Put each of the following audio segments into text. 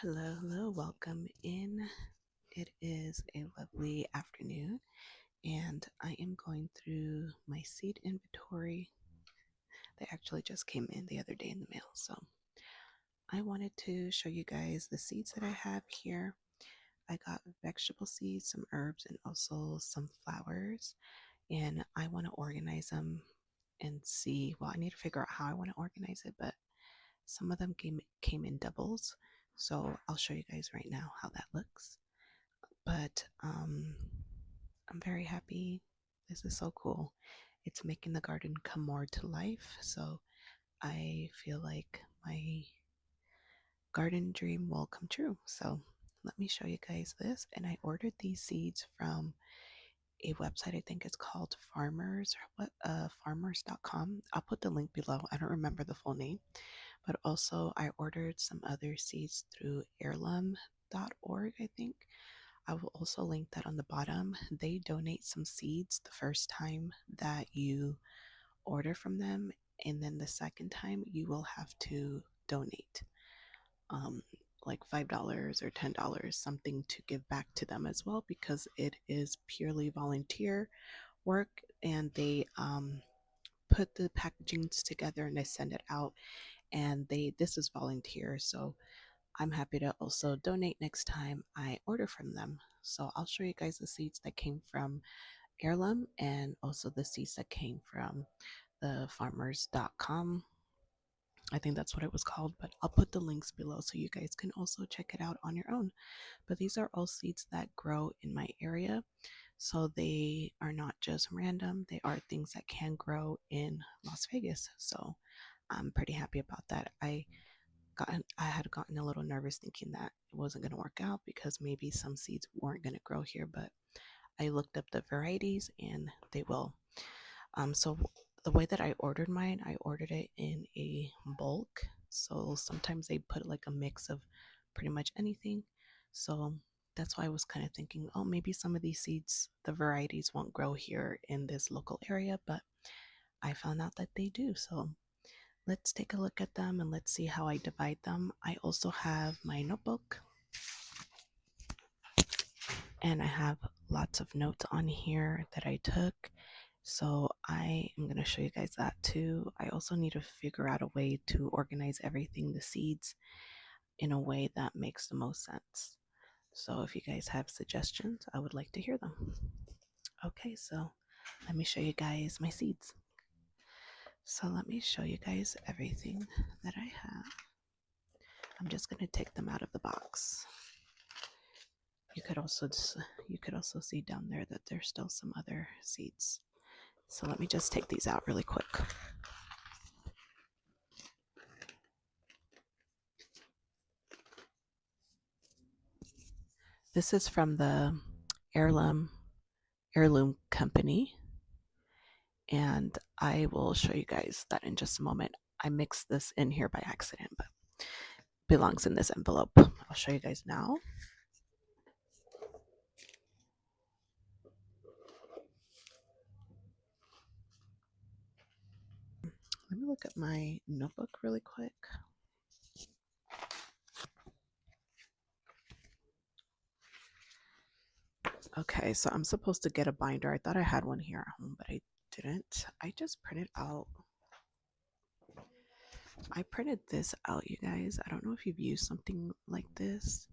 Hello, hello, welcome in. It is a lovely afternoon, and I am going through my seed inventory. They actually just came in the other day in the mail, so I wanted to show you guys the seeds that I have here. I got vegetable seeds, some herbs, and also some flowers, and I want to organize them and see. Well, I need to figure out how I want to organize it, but some of them came in doubles, so I'll show you guys right now how that looks. But I'm very happy. This is so cool. It's making the garden come more to life. So I feel like my garden dream will come true. So let me show you guys this. And I ordered these seeds from a website. I think it's called farmers.com. I'll put the link below. I don't remember the full name. But also I ordered some other seeds through heirloom.org, I think. I will also link that on the bottom. They donate some seeds the first time that you order from them, and then the second time you will have to donate um, like $5 or $10, something to give back to them as well, because it is purely volunteer work, and they put the packagings together and they send it out, and this is volunteer, so I'm happy to also donate next time I order from them. So I'll show you guys the seeds that came from Heirloom and also the seeds that came from the farmers.com. I think that's what it was called, but I'll put the links below so you guys can also check it out on your own. But these are all seeds that grow in my area. So they are not just random, they are things that can grow in Las Vegas. So I'm pretty happy about that. I had gotten a little nervous thinking that it wasn't going to work out because maybe some seeds weren't going to grow here, but I looked up the varieties and they will. So the way that I ordered mine, I ordered it in a bulk. So sometimes they put like a mix of pretty much anything. So that's why I was kind of thinking, oh, maybe some of these seeds, the varieties won't grow here in this local area, but I found out that they do. So let's take a look at them and let's see how I divide them. I also have my notebook and I have lots of notes on here that I took. So I am going to show you guys that too. I also need to figure out a way to organize everything, the seeds, in a way that makes the most sense. So if you guys have suggestions, I would like to hear them. Okay, so let me show you guys my seeds. So let me show you guys everything that I have. I'm just going to take them out of the box. You could also see down there that there's still some other seeds. So let me just take these out really quick. This is from the heirloom company, and I will show you guys that in just a moment. I mixed this in here by accident, but belongs in this envelope. I'll show you guys now. Let me look at my notebook really quick. Okay, so I'm supposed to get a binder. I thought I had one here at home, but I didn't. I just printed out. I printed this out, you guys. I don't know if you've used something like this.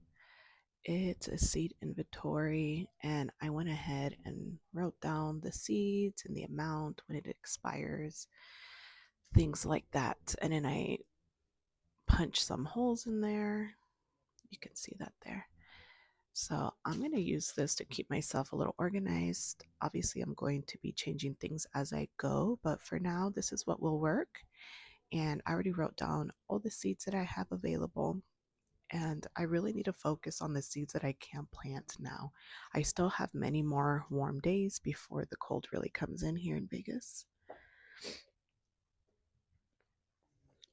It's a seed inventory, and I went ahead and wrote down the seeds and the amount when it expires, things like that. And then I punched some holes in there. You can see that there. So I'm going to use this to keep myself a little organized. Obviously, I'm going to be changing things as I go, but for now, this is what will work. And I already wrote down all the seeds that I have available. And I really need to focus on the seeds that I can plant now. I still have many more warm days before the cold really comes in here in Vegas.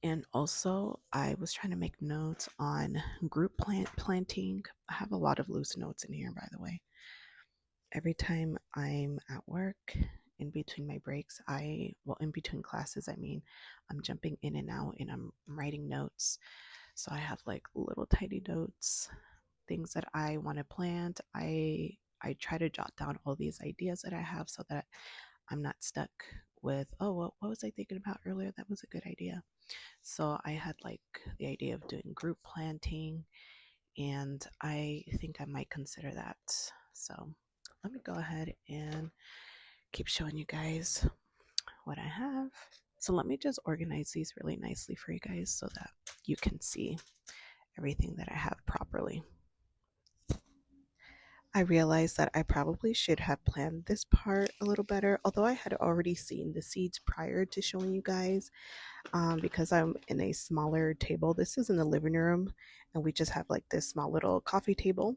And also, I was trying to make notes on group planting. I have a lot of loose notes in here, by the way. Every time I'm at work, in between my breaks, in between classes, I'm jumping in and out and I'm writing notes. So I have like little tiny notes, things that I want to plant. I try to jot down all these ideas that I have so that I'm not stuck with, oh, what was I thinking about earlier? That was a good idea. So I had like the idea of doing group planting, and I think I might consider that. So let me go ahead and keep showing you guys what I have. So let me just organize these really nicely for you guys so that you can see everything that I have properly. I realized that I probably should have planned this part a little better, although I had already seen the seeds prior to showing you guys. Because I'm in a smaller table. This is in the living room, and we just have like this small little coffee table.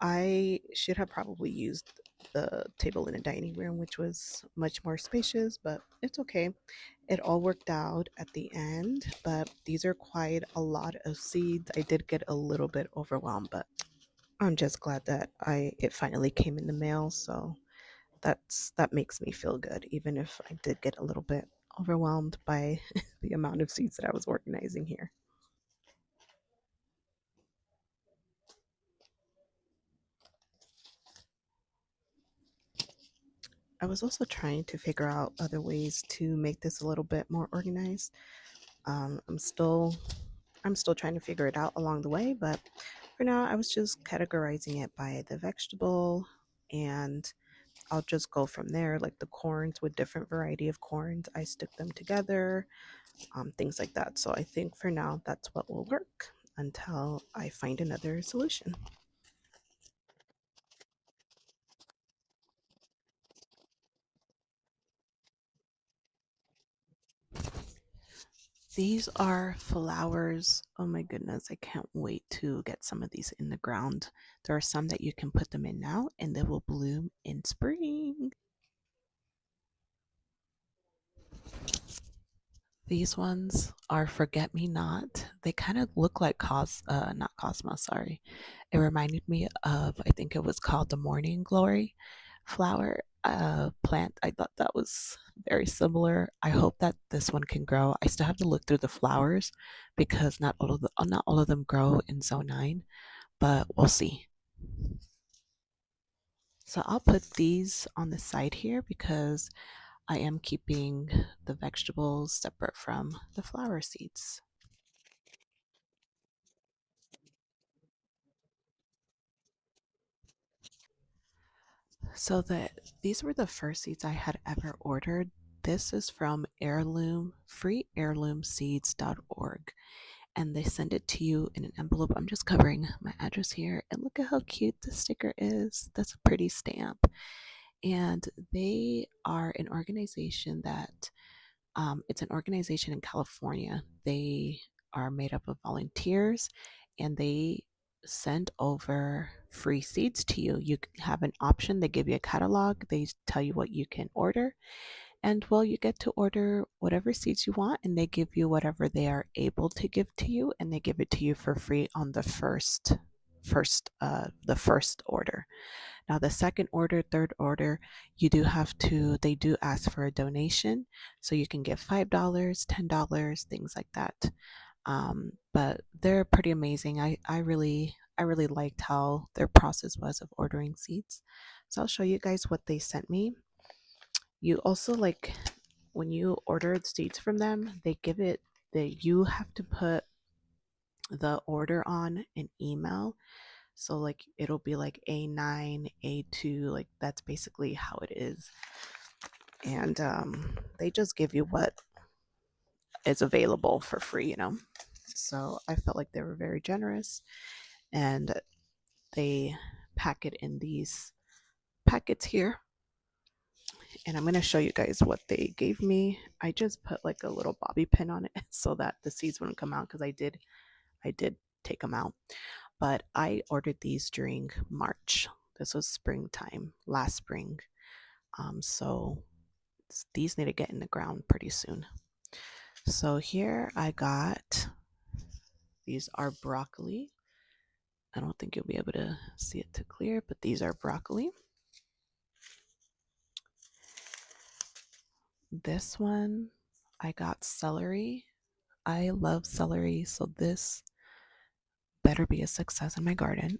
I should have probably used the table in a dining room, which was much more spacious, but it's okay. It all worked out at the end, but these are quite a lot of seeds. I did get a little bit overwhelmed, but I'm just glad that I it finally came in the mail, so that makes me feel good, even if I did get a little bit overwhelmed by the amount of seeds that I was organizing here. I was also trying to figure out other ways to make this a little bit more organized. Um, I'm still I'm still trying to figure it out along the way, but for now I was just categorizing it by the vegetable, and I'll just go from there. Like the corns, with different variety of corns, I stick them together, things like that. So I think for now that's what will work until I find another solution. These are flowers. Oh my goodness, I can't wait to get some of these in the ground. There are some that you can put them in now and they will bloom in spring. These ones are forget me not. They kind of look like not cosmos, sorry. It reminded me of, I think it was called the morning glory flower plant. I thought that was very similar. I hope that this one can grow. I still have to look through the flowers because not all of them grow in zone 9, but we'll see. So I'll put these on the side here because I am keeping the vegetables separate from the flower seeds. So these were the first seeds I had ever ordered. This is from freeheirloomseeds.org, and they send it to you in an envelope. I'm just covering my address here, and look at how cute the sticker is. That's a pretty stamp. And they are an organization that it's an organization in California. They are made up of volunteers, and they send over free seeds to you. You have an option. They give you a catalog. They tell you what you can order, and well, you get to order whatever seeds you want, and they give you whatever they are able to give to you, and they give it to you for free on the first order. Now, the second order, third order, they do ask for a donation. So you can give $5, $10, things like that. But they're pretty amazing. I really liked how their process was of ordering seeds. So I'll show you guys what they sent me. You also like when you order seeds from them, they give it that you have to put the order on an email, so like it'll be like A9, A2, like that's basically how it is. And they just give you what is available for free, you know. So I felt like they were very generous, and they pack it in these packets here. And I'm going to show you guys what they gave me. I just put like a little bobby pin on it so that the seeds wouldn't come out, because I did take them out. But I ordered these during March. This was springtime, last spring. So these need to get in the ground pretty soon. So here I got, these are broccoli. I don't think you'll be able to see it too clear, but these are broccoli. This one, I got celery. I love celery, so this better be a success in my garden.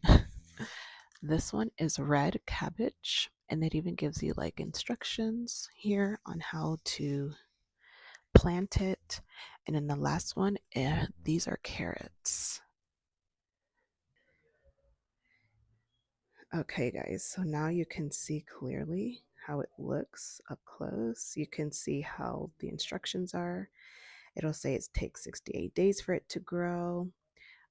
This one is red cabbage, and it even gives you like instructions here on how to plant it. And then the last one, these are carrots. Okay, guys, so now you can see clearly how it looks up close. You can see how the instructions are. It'll say it takes 68 days for it to grow.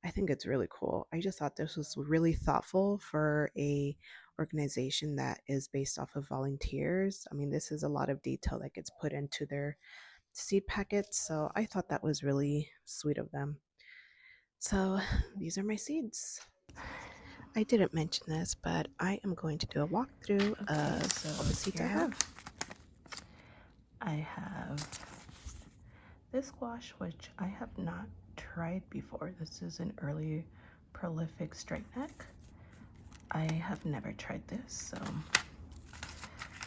I think it's really cool. I just thought this was really thoughtful for a organization that is based off of volunteers. I mean, this is a lot of detail that gets put into their seed packets, so I thought that was really sweet of them. So these are my seeds. I didn't mention this, but I am going to do a walkthrough of all the seeds I have. I have this squash, which I have not tried before. This is an early prolific straight neck. I have never tried this, so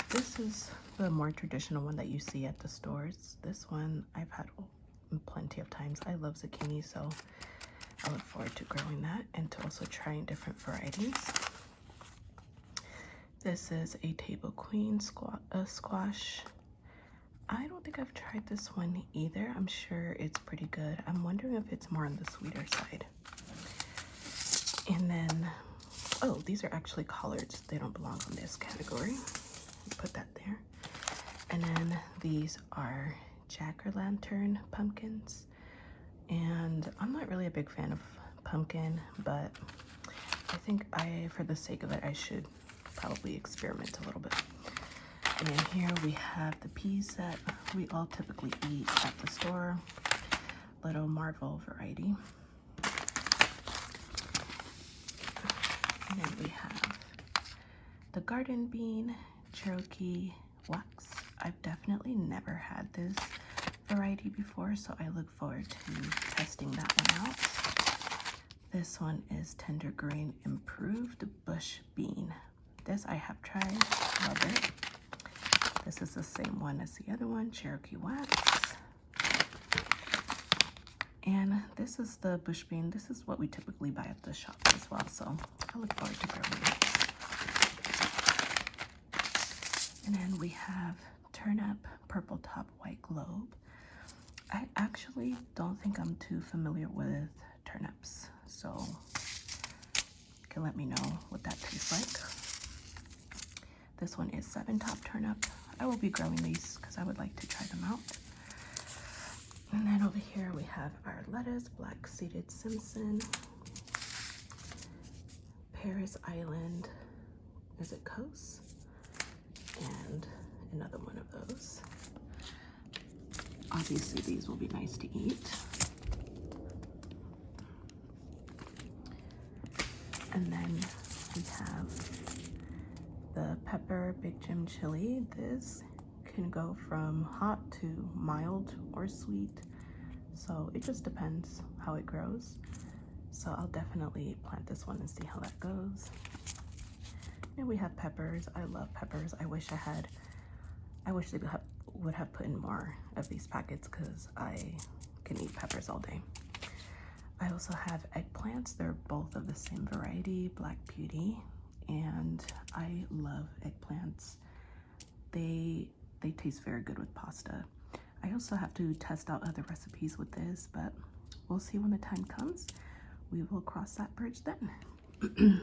this is the more traditional one that you see at the stores. This one I've had plenty of times. I love zucchini, so I look forward to growing that and to also trying different varieties. This is a table queen squash. I don't think I've tried this one either. I'm sure it's pretty good. I'm wondering if it's more on the sweeter side. And then, oh, these are actually collards. They don't belong on this category. Put that there. And then these are jack-o'-lantern pumpkins. And I'm not really a big fan of pumpkin, but I think for the sake of it, I should probably experiment a little bit. And then here we have the peas that we all typically eat at the store, little Marvel variety. And then we have the garden bean, Cherokee wax. I've definitely never had this variety before, so I look forward to testing that one out. This one is tender grain improved bush bean. This I have tried, love it. This is the same one as the other one, Cherokee wax. And this is the bush bean. This is what we typically buy at the shop as well, so I look forward to growing it. And then we have turnip, purple top, white globe. I actually don't think I'm too familiar with turnips, so you can let me know what that tastes like. This one is 7-top turnip. I will be growing these because I would like to try them out. And then over here we have our lettuce, black-seeded Simpson, Paris Island, is it Coast? And another one of those. Obviously these will be nice to eat. And then we have the pepper Big Jim chili. This can go from hot to mild or sweet, so it just depends how it grows. So I'll definitely plant this one and see how that goes. And we have peppers. I love peppers. I wish they would have put in more of these packets because I can eat peppers all day. I also have eggplants. They're both of the same variety, Black Beauty, and I love eggplants. They taste very good with pasta. I also have to test out other recipes with this, but we'll see when the time comes. We will cross that bridge then. And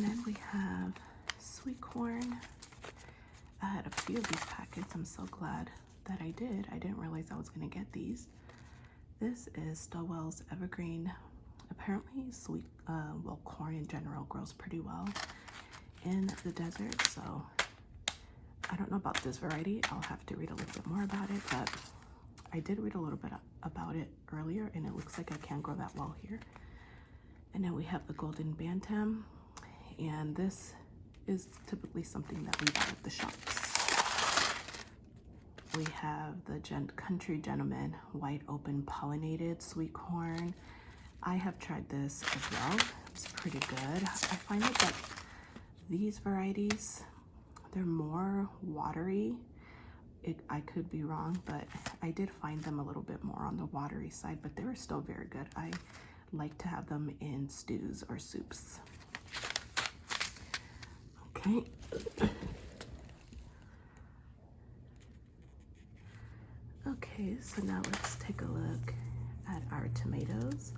then we have sweet corn. I had a few of these packets. I'm so glad that I did. I didn't realize I was going to get these. This is Stowell's Evergreen. Apparently sweet, well, corn in general grows pretty well in the desert, so I don't know about this variety. I'll have to read a little bit more about it, but I did read a little bit about it earlier, and it looks like I can grow that well here. And then we have the Golden Bantam, and this is typically something that we buy at the shops. We have the Country Gentleman White Open Pollinated Sweet Corn. I have tried this as well. It's pretty good. I find that these varieties, they're more watery I could be wrong, but I did find them a little bit more on the watery side, but they were still very good. I like to have them in stews or soups. Okay. Okay, so now let's take a look at our tomatoes.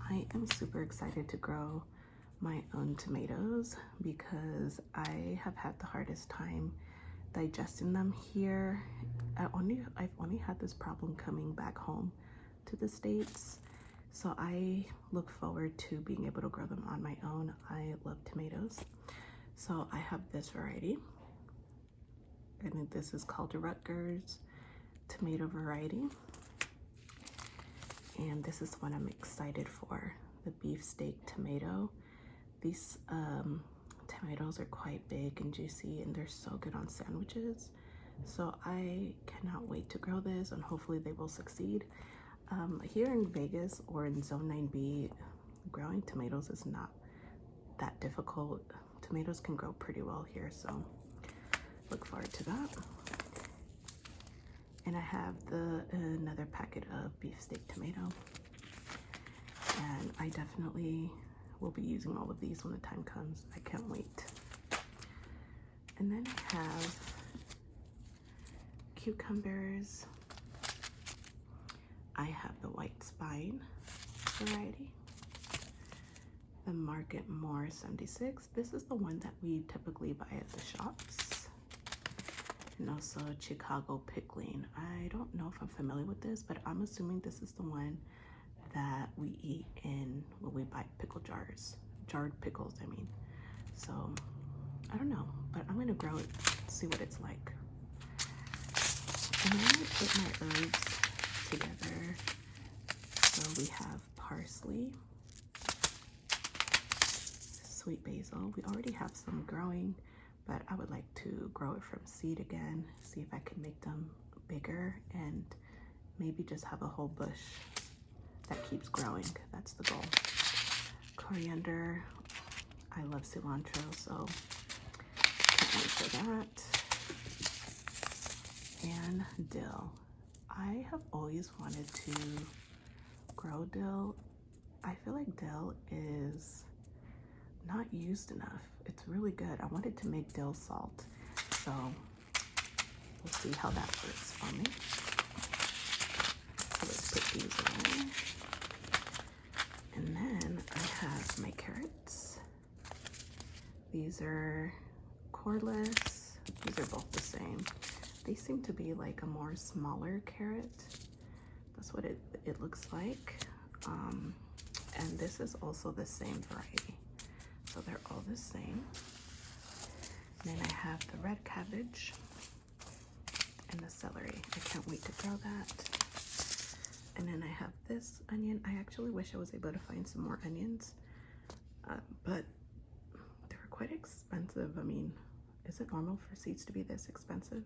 I am super excited to grow my own tomatoes because I have had the hardest time digesting them here. I've only had this problem coming back home to the States. So I look forward to being able to grow them on my own. I love tomatoes. So I have this variety. I think this is called a Rutgers tomato variety. And this is what I'm excited for, the beefsteak tomato. These tomatoes are quite big and juicy, and they're so good on sandwiches. So I cannot wait to grow this, and hopefully they will succeed. Here in Vegas or in Zone 9B, growing tomatoes is not that difficult. Tomatoes can grow pretty well here, so look forward to that. And I have another packet of beefsteak tomato, and I definitely will be using all of these when the time comes. I can't wait. And then I have cucumbers. I have the white spine variety, the Market More 76. This is the one that we typically buy at the shops. And also Chicago pickling. I don't know if I'm familiar with this, but I'm assuming this is the one that we eat in when we buy pickle jars, jarred pickles, I mean. So I don't know, but I'm gonna grow it, see what it's like. And I'm gonna put my herbs together. So we have parsley, sweet basil. We already have some growing, but I would like to grow it from seed again, see if I can make them bigger and maybe just have a whole bush that keeps growing. That's the goal. Coriander. I love cilantro, so can't wait for that. And dill. I have always wanted to grow dill. I feel like dill is not used enough. It's really good. I wanted to make dill salt, so we'll see how that works for me. So let's put these away. And then I have my carrots. These are cordless. These are both the same. They seem to be like a more smaller carrot. That's what it looks like. And this is also the same variety. So they're all the same. And then I have the red cabbage and the celery. I can't wait to grow that. And then I have this onion. I actually wish I was able to find some more onions, but they were quite expensive. I mean, is it normal for seeds to be this expensive?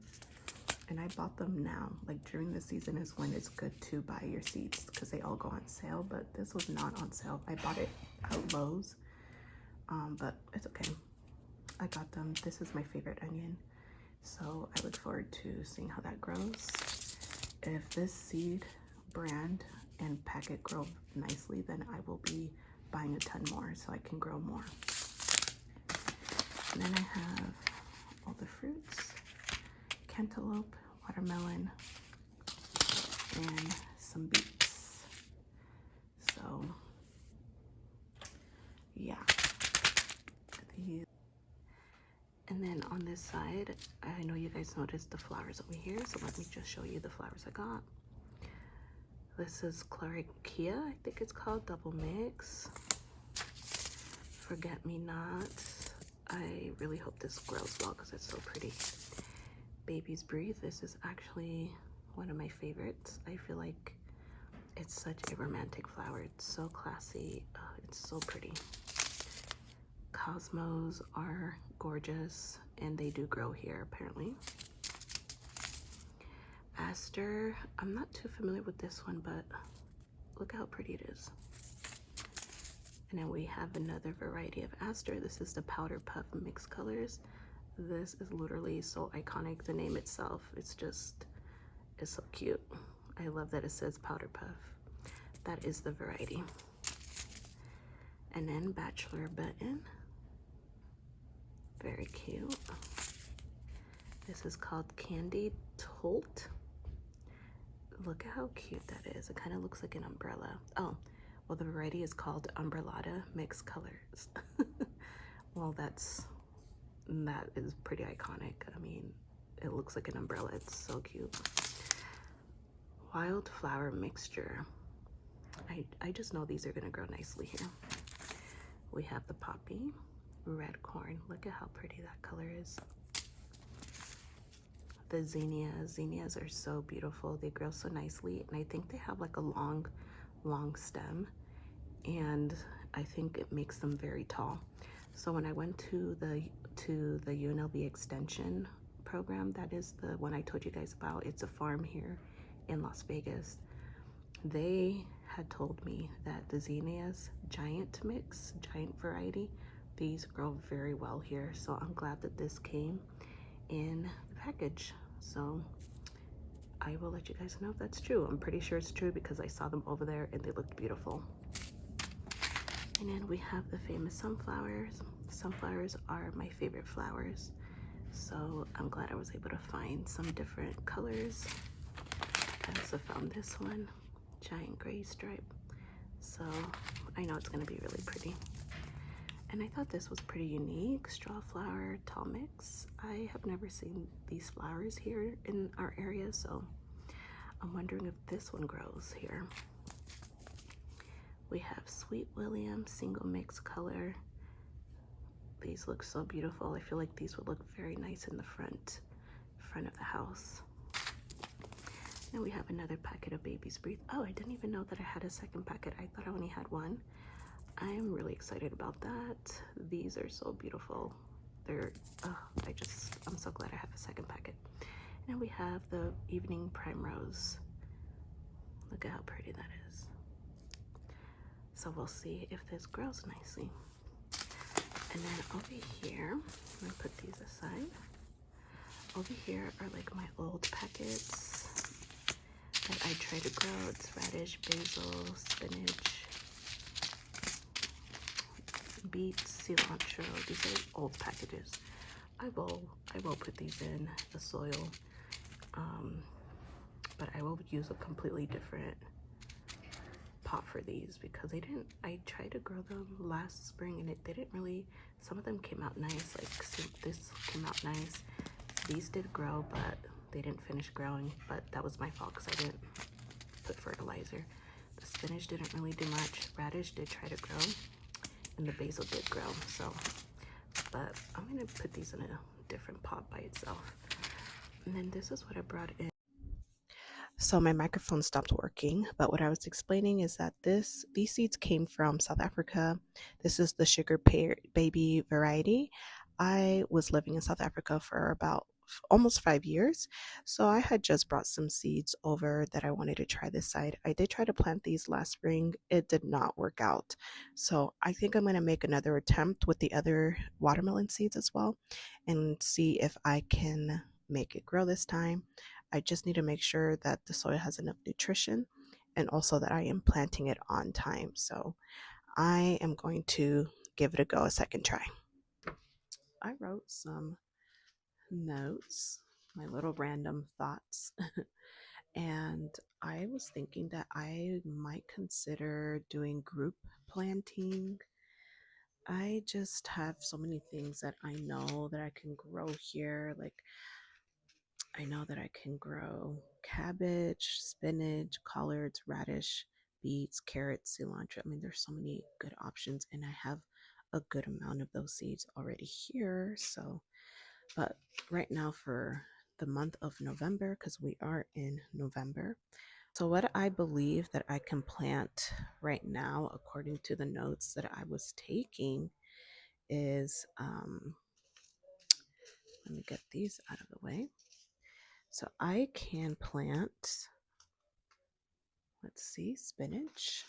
And I bought them now, like during the season is when it's good to buy your seeds because they all go on sale, but this was not on sale. I bought it at Lowe's, but it's okay. I got them. This is my favorite onion, so I look forward to seeing how that grows. If this seed brand and packet grow nicely, then I will be buying a ton more so I can grow more. And then I have all the fruits, cantaloupe, watermelon, and some beets. So yeah, these. And then on this side, I know you guys noticed the flowers over here, so let me just show you the flowers I got. This is Chlorokia, I think it's called, double mix. Forget Me Not. I really hope this grows well because it's so pretty. Baby's Breathe. This is actually one of my favorites. I feel like it's such a romantic flower. It's so classy. It's so pretty. Cosmos are gorgeous, and they do grow here apparently. Aster, I'm not too familiar with this one, but look how pretty it is. And then we have another variety of aster. This is the Powder Puff Mixed Colors. This is literally so iconic. The name itself, it's so cute. I love that it says powder puff. That is the variety. And then bachelor button. Very cute. This is called Candy Tolt. Look at how cute that is. It kind of looks like an umbrella. Oh, well, the variety is called Umbrellata Mixed Colors. Well, that is pretty iconic. I mean, it looks like an umbrella. It's so cute. Wildflower mixture. I just know these are gonna grow nicely here. We have the poppy, red corn. Look at how pretty that color is. The zinnias are so beautiful. They grow so nicely, and I think they have like a long stem, and I think it makes them very tall. So when I went to the UNLV extension program, that is the one I told you guys about, it's a farm here in Las Vegas, they had told me that the zinnias giant variety, these grow very well here. So I'm glad that this came in the package. So I will let you guys know if that's true. I'm pretty sure it's true because I saw them over there and they looked beautiful. And then we have the famous sunflowers. Sunflowers are my favorite flowers. So I'm glad I was able to find some different colors. I also found this one, giant gray stripe. So I know it's gonna be really pretty. And I thought this was pretty unique, straw flower tall mix. I have never seen these flowers here in our area, so I'm wondering if this one grows here. We have Sweet William single mix color. These look so beautiful. I feel like these would look very nice in the front of the house. And we have another packet of Baby's Breathe. Oh, I didn't even know that I had a second packet. I thought I only had one. I am really excited about that. These are so beautiful. They're, I'm so glad I have a second packet. And then we have the Evening Primrose. Look at how pretty that is. So we'll see if this grows nicely. And then over here, I'm gonna put these aside. Over here are like my old packets that I try to grow. It's radish, basil, spinach, beets, cilantro. These are old packages. I will put these in the soil, but I will use a completely different pot for these because I tried to grow them last spring and they didn't really, some of them came out nice, like this came out nice. These did grow, but they didn't finish growing, but that was my fault because I didn't put fertilizer. The spinach didn't really do much. Radish did try to grow, and the basil did grow, so, but I'm gonna put these in a different pot by itself. And then this is what I brought in. So my microphone stopped working, but what I was explaining is that these seeds came from South Africa. This is the sugar baby variety. I was living in South Africa for about almost 5 years, so I had just brought some seeds over that I wanted to try this side. I did try to plant these last spring. It did not work out, so I think I'm going to make another attempt with the other watermelon seeds as well and see if I can make it grow this time. I just need to make sure that the soil has enough nutrition and also that I am planting it on time. So I am going to give it a go, a second try. I wrote some notes, my little random thoughts, and I was thinking that I might consider doing group planting. I just have so many things that I know that I can grow here, like I know that I can grow cabbage, spinach, collards, radish, beets, carrots, cilantro. I mean, there's so many good options, and I have a good amount of those seeds already here. So, but right now for the month of November, because we are in November. So, what I believe that I can plant right now, according to the notes that I was taking, is let me get these out of the way. So I can plant, let's see, spinach.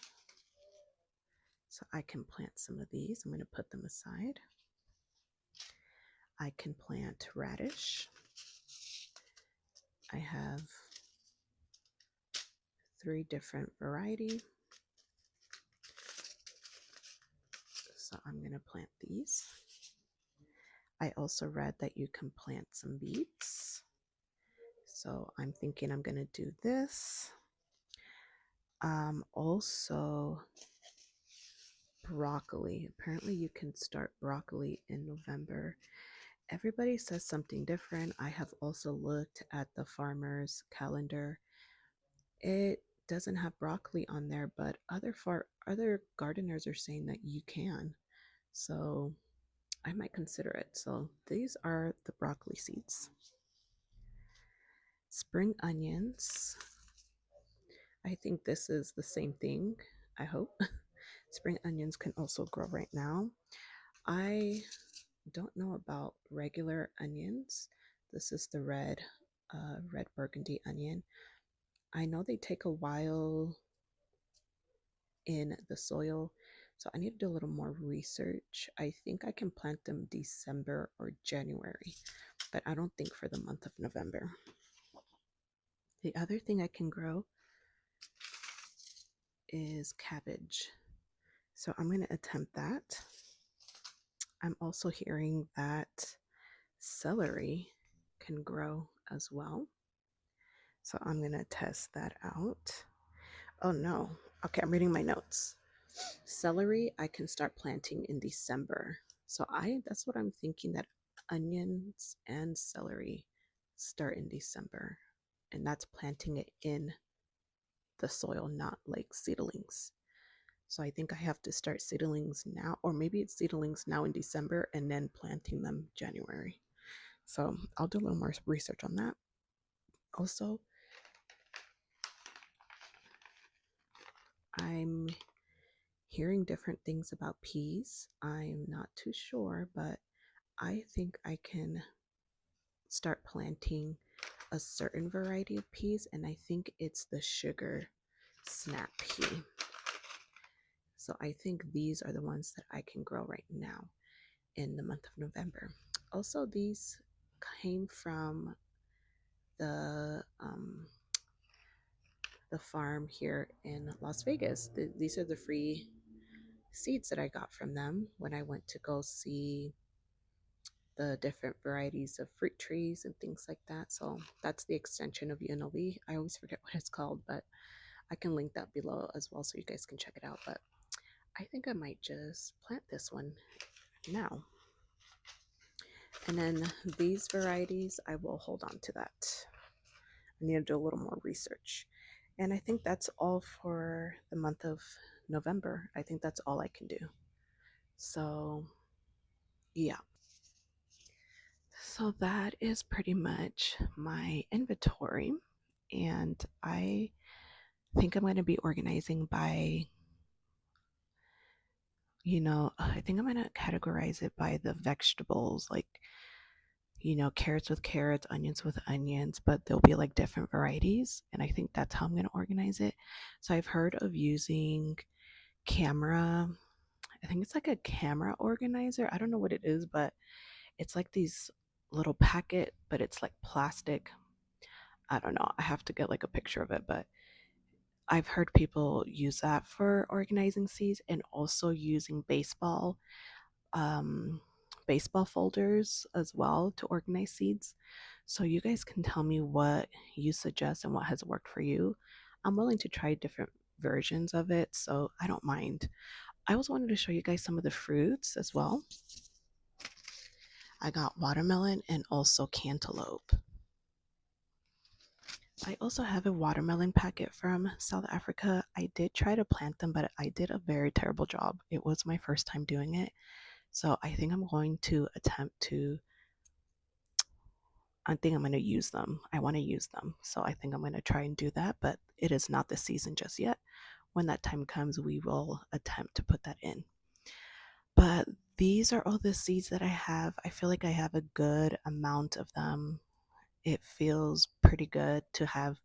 So I can plant some of these. I'm going to put them aside. I can plant radish. I have 3 different varieties. So I'm going to plant these. I also read that you can plant some beets. So I'm thinking I'm going to do this. Also, broccoli. Apparently, you can start broccoli in November. Everybody says something different. I have also looked at the farmer's calendar. It doesn't have broccoli on there, but other gardeners are saying that you can. So I might consider it. So these are the broccoli seeds. Spring onions. I think this is the same thing. I hope. Spring onions can also grow right now. I don't know about regular onions. This is the red burgundy onion. I know they take a while in the soil, so I need to do a little more research. I think I can plant them December or January, but I don't think for the month of November. The other thing I can grow is cabbage. So I'm going to attempt that. I'm also hearing that celery can grow as well. So I'm going to test that out. Oh no. Okay, I'm reading my notes. Celery I can start planting in December. So that's what I'm thinking, that onions and celery start in December. And that's planting it in the soil, not like seedlings. So I think I have to start seedlings now, or maybe it's seedlings now in December and then planting them January. So I'll do a little more research on that. Also, I'm hearing different things about peas. I'm not too sure, but I think I can start planting a certain variety of peas, and I think it's the sugar snap pea. So I think these are the ones that I can grow right now in the month of November. Also, these came from the farm here in Las Vegas. These are the free seeds that I got from them when I went to go see the different varieties of fruit trees and things like that. So that's the extension of UNLV. I always forget what it's called, but I can link that below as well so you guys can check it out. But I think I might just plant this one now. And then these varieties, I will hold on to that. I need to do a little more research. And I think that's all for the month of November. I think that's all I can do. So, yeah. So that is pretty much my inventory. And I think I'm going to be organizing by, I think I'm going to categorize it by the vegetables, like, carrots with carrots, onions with onions, but there'll be like different varieties. And I think that's how I'm going to organize it. So I've heard of using camera. I think it's like a camera organizer. I don't know what it is, but it's like these little packet, but it's like plastic. I don't know. I have to get like a picture of it, but I've heard people use that for organizing seeds, and also using um, baseball folders as well to organize seeds. So you guys can tell me what you suggest and what has worked for you. I'm willing to try different versions of it, so I don't mind. I also wanted to show you guys some of the fruits as well. I got watermelon and also cantaloupe. I also have a watermelon packet from South Africa. I did try to plant them, but I did a very terrible job. It was my first time doing it. So I think I'm going to use them. I want to use them. So I think I'm going to try and do that, but it is not the season just yet. When that time comes, we will attempt to put that in. But these are all the seeds that I have. I feel like I have a good amount of them. It feels pretty good to have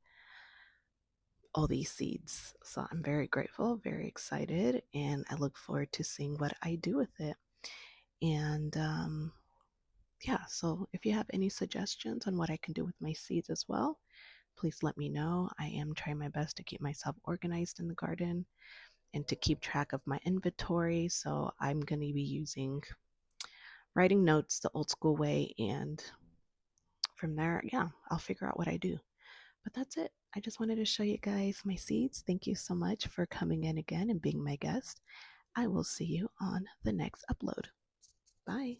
all these seeds. So I'm very grateful, very excited, and I look forward to seeing what I do with it. And yeah, so if you have any suggestions on what I can do with my seeds as well, please let me know. I am trying my best to keep myself organized in the garden and to keep track of my inventory. So I'm going to be using writing notes the old school way. And from there, yeah, I'll figure out what I do. But that's it. I just wanted to show you guys my seeds. Thank you so much for coming in again and being my guest. I will see you on the next upload. Bye.